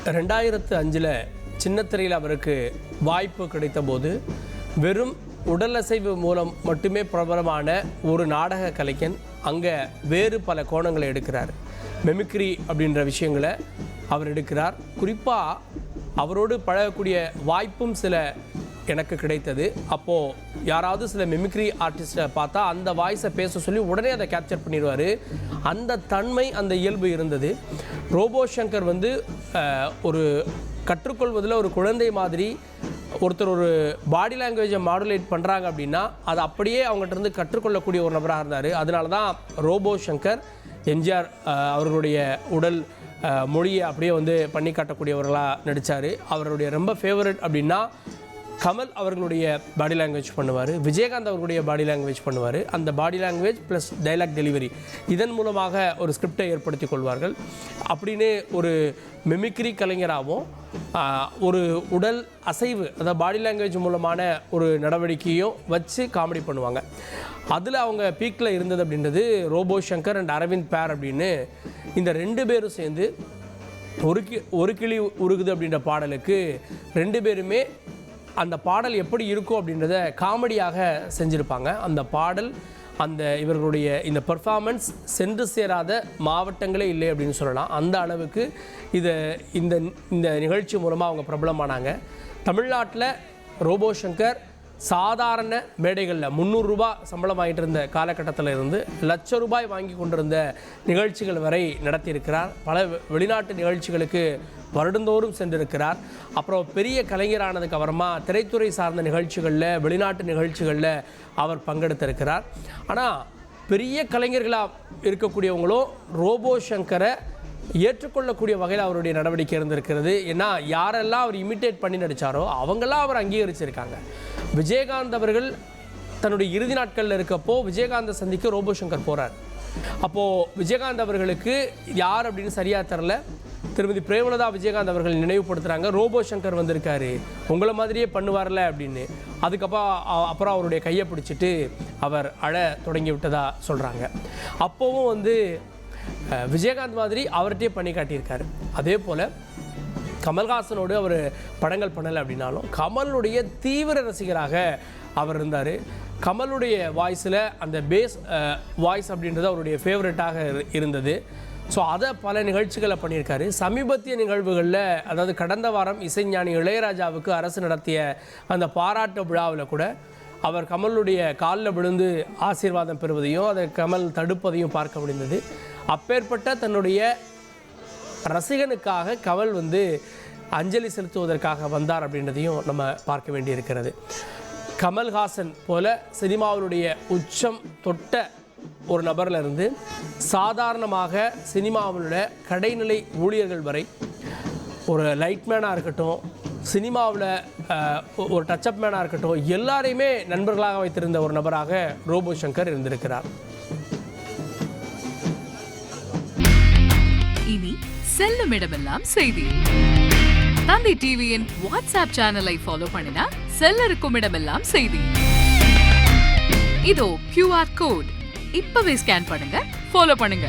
2005 சின்னத்திரையில் அவருக்கு வாய்ப்பு கிடைத்த போது வெறும் உடல் அசைவு மூலம் மட்டுமே பிரபலமான ஒரு நாடக கலைஞன் அங்கே வேறு பல கோணங்களை எடுக்கிறார். மெமிக்ரி அப்படின்ற விஷயங்களை அவர் எடுக்கிறார். குறிப்பாக அவரோடு பழகக்கூடிய வாய்ப்பும் சில எனக்கு கிடைத்தது. அப்போது யாராவது சில மெமிக்ரி ஆர்டிஸ்ட்டை பார்த்தா அந்த வாய்ஸை பேச சொல்லி உடனே அதை கேப்சர் பண்ணிடுவார். அந்த தன்மை, அந்த இயல்பு இருந்தது. ரோபோ சங்கர் ஒரு கற்றுக்கொள்வதில் ஒரு குழந்தை மாதிரி ஒருத்தர் ஒரு பாடி லாங்குவேஜை மாடுலேட் பண்ணுறாங்க அப்படின்னா அது அப்படியே அவங்ககிட்ட கற்றுக்கொள்ளக்கூடிய ஒரு நபராக இருந்தார். அதனால தான் ரோபோ சங்கர் எம்ஜிஆர் அவர்களுடைய உடல் மொழியை அப்படியே பண்ணி காட்டக்கூடியவர்களாக நடித்தார். அவருடைய ரொம்ப ஃபேவரட் அப்படின்னா கமல் அவர்களுடைய பாடி லாங்குவேஜ் பண்ணுவார், விஜயகாந்த் அவர்களுடைய பாடி லாங்குவேஜ் பண்ணுவார். அந்த body language plus dialogue delivery இதன் மூலமாக ஒரு ஸ்கிரிப்டை ஏற்படுத்தி கொள்வார்கள். அப்படின்னு ஒரு மெமிக்ரி கலைஞராகவும் ஒரு உடல் அசைவு, அதாவது பாடி லாங்குவேஜ் மூலமான ஒரு நடவடிக்கையும் வச்சு காமெடி பண்ணுவாங்க. அதில் அவங்க பீக்கில் இருந்தது அப்படின்றது ரோபோ சங்கர் அண்ட் அரவிந்த் பேர் அப்படின்னு இந்த 2 பேரும் சேர்ந்து ஒரு கிளி உருகுது அப்படின்ற பாடலுக்கு 2 பேருமே அந்த பாடல் எப்படி இருக்கும் அப்படின்றத காமெடியாக செஞ்சுருப்பாங்க. அந்த பாடல், அந்த இவர்களுடைய இந்த பெர்ஃபார்மன்ஸ் சென்று சேராத மாவட்டங்களே இல்லை அப்படின்னு சொல்லலாம். அந்த அளவுக்கு இந்த நிகழ்ச்சி மூலமாக அவங்க பிரபலமானாங்க. தமிழ்நாட்டில் ரோபோ சங்கர் சாதாரண மேடைகளில் 300 ரூபாய் சம்பளம் வாங்கிட்டு இருந்த காலகட்டத்தில் இருந்து ₹1,00,000 வாங்கி கொண்டிருந்த நிகழ்ச்சிகள் வரை நடத்தியிருக்கிறார். பல வெளிநாட்டு நிகழ்ச்சிகளுக்கு வருடந்தோறும் சென்றிருக்கிறார். அப்புறம் பெரிய கலைஞரானதுக்கு அப்புறமா திரைத்துறை சார்ந்த நிகழ்ச்சிகளில், வெளிநாட்டு நிகழ்ச்சிகளில் அவர் பங்கெடுத்திருக்கிறார். ஆனால் பெரிய கலைஞர்களாக இருக்கக்கூடியவங்களும் ரோபோ சங்கரை ஏற்றுக்கொள்ளக்கூடிய வகையில் அவருடைய நடவடிக்கை இருந்திருக்கிறது. ஏன்னா யாரெல்லாம் அவர் இமிட்டேட் பண்ணி நடித்தாரோ அவங்களாம் அவர் அங்கீகரிச்சிருக்காங்க. விஜயகாந்த் அவர்கள் தன்னுடைய இறுதி நாட்களில் இருக்கப்போ விஜயகாந்தை சந்திக்க ரோபோ சங்கர் போகிறார். அப்போது விஜயகாந்த் அவர்களுக்கு யார் அப்படின்னு சரியாக தெரில. திருமதி பிரேமலதா விஜயகாந்த் அவர்கள் நினைவுபடுத்துகிறாங்க, ரோபோ சங்கர் வந்திருக்காரு, உங்களை மாதிரியே பண்ணுவார்ல அப்படின்னு. அப்புறம் அவருடைய கையை பிடிச்சிட்டு அவர் அழ தொடங்கி விட்டதா சொல்கிறாங்க. அப்போவும் விஜயகாந்த் மாதிரி அவர்கிட்டே பண்ணி காட்டியிருக்காரு. அதே போல் கமல்ஹாசனோடு அவர் படங்கள் பண்ணலை அப்படின்னாலும் கமலுடைய தீவிர ரசிகராக அவர் இருந்தார். கமலுடைய வாய்ஸில் அந்த பேஸ் வாய்ஸ் அப்படின்றது அவருடைய ஃபேவரட்டாக இருந்தது. ஸோ அதை பல நிகழ்ச்சிகளை பண்ணியிருக்காரு. சமீபத்திய நிகழ்வுகளில், அதாவது கடந்த வாரம் இசைஞானி இளையராஜாவுக்கு அரசு நடத்திய அந்த பாராட்டு விழாவில் கூட அவர் கமலுடைய காலில் விழுந்து ஆசீர்வாதம் பெறுவதையும் அதை கமல் தடுப்பதையும் பார்க்க முடிந்தது. அப்பேற்பட்ட தன்னுடைய ரசிகனுக்காக கமல் அஞ்சலி செலுத்துவதற்காக வந்தார் அப்படின்றதையும் நம்ம பார்க்க வேண்டியிருக்கிறது. கமல்ஹாசன் போல சினிமாவினுடைய உச்சம் தொட்ட ஒரு நபர்லேருந்து சாதாரணமாக சினிமாவினுடைய கடைநிலை ஊழியர்கள் வரை, ஒரு லைட்மேனாக இருக்கட்டும், சினிமாவில் ஒரு டச்சப் மேனாக இருக்கட்டும், எல்லாரையுமே நண்பர்களாக வைத்திருந்த ஒரு நபராக ரோபோ சங்கர் இருந்திருக்கிறார். இனி செல்லும் இடமெல்லாம் செய்தி. தந்தை டிவியின் வாட்ஸ்அப் சேனலை ஃபாலோ பண்ணினா செல்ல இருக்கும் இடமெல்லாம் செய்தி. இதோ QR கோட், இப்பவே ஸ்கேன் பண்ணுங்க, ஃபாலோ பண்ணுங்க.